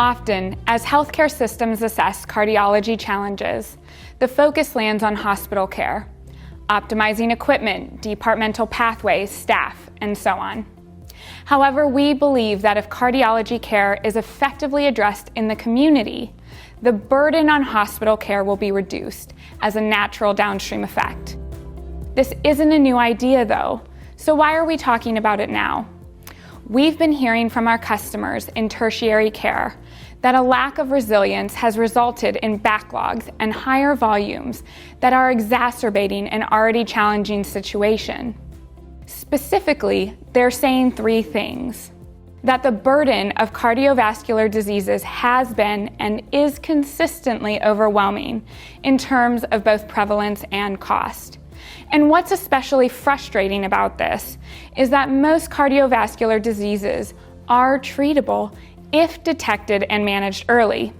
Often, as healthcare systems assess cardiology challenges, the focus lands on hospital care, optimizing equipment, departmental pathways, staff, and so on. However, we believe that if cardiology care is effectively addressed in the community, the burden on hospital care will be reduced as a natural downstream effect. This isn't a new idea, though, so why are we talking about it now? We've been hearing from our customers in tertiary care that a lack of resilience has resulted in backlogs and higher volumes that are exacerbating an already challenging situation. Specifically, they're saying three things: that the burden of cardiovascular diseases has been and is consistently overwhelming in terms of both prevalence and cost. And what's especially frustrating about this is that most cardiovascular diseases are treatable if detected and managed early.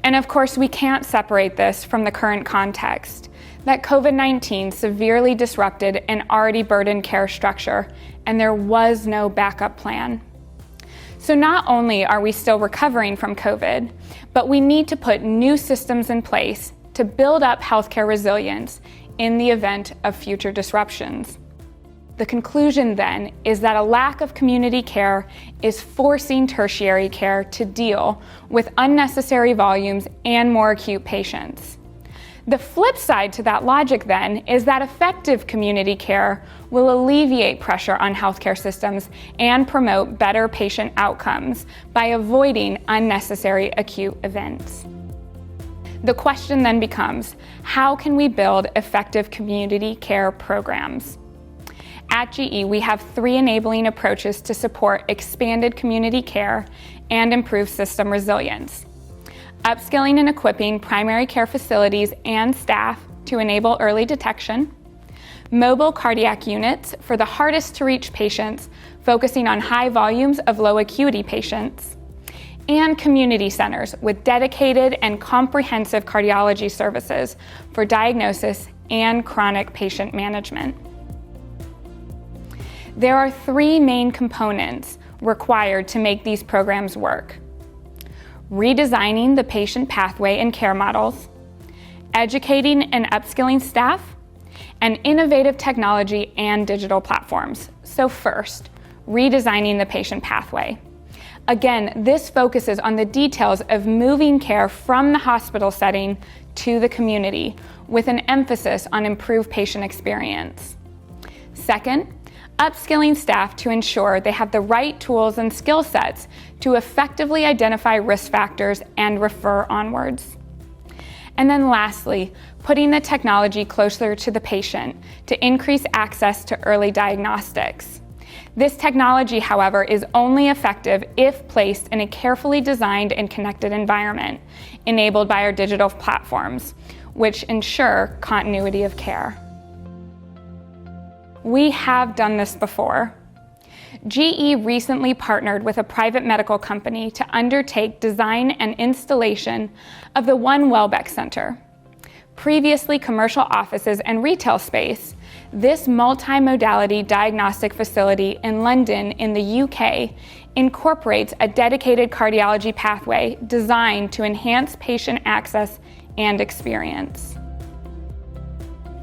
And of course, we can't separate this from the current context, that COVID-19 severely disrupted an already burdened care structure, and there was no backup plan. So not only are we still recovering from COVID, but we need to put new systems in place to build up healthcare resilience in the event of future disruptions. The conclusion then is that a lack of community care is forcing tertiary care to deal with unnecessary volumes and more acute patients. The flip side to that logic then is that effective community care will alleviate pressure on healthcare systems and promote better patient outcomes by avoiding unnecessary acute events. The question then becomes, how can we build effective community care programs? At GE, we have three enabling approaches to support expanded community care and improve system resilience: upskilling and equipping primary care facilities and staff to enable early detection, mobile cardiac units for the hardest to reach patients, focusing on high volumes of low acuity patients, and community centers with dedicated and comprehensive cardiology services for diagnosis and chronic patient management. There are three main components required to make these programs work: redesigning the patient pathway and care models, educating and upskilling staff, and innovative technology and digital platforms. So first, redesigning the patient pathway. Again, this focuses on the details of moving care from the hospital setting to the community, with an emphasis on improved patient experience. Second, upskilling staff to ensure they have the right tools and skill sets to effectively identify risk factors and refer onwards. And then lastly, putting the technology closer to the patient to increase access to early diagnostics. This technology, however, is only effective if placed in a carefully designed and connected environment, enabled by our digital platforms, which ensure continuity of care. We have done this before. GE recently partnered with a private medical company to undertake design and installation of the One Welbeck Center. Previously commercial offices and retail space, this multimodality diagnostic facility in London in the UK incorporates a dedicated cardiology pathway designed to enhance patient access and experience.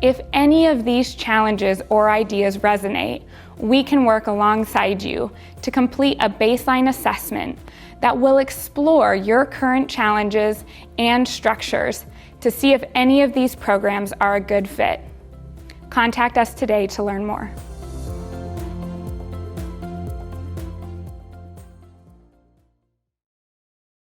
If any of these challenges or ideas resonate, we can work alongside you to complete a baseline assessment that will explore your current challenges and structures to see if any of these programs are a good fit. Contact us today to learn more.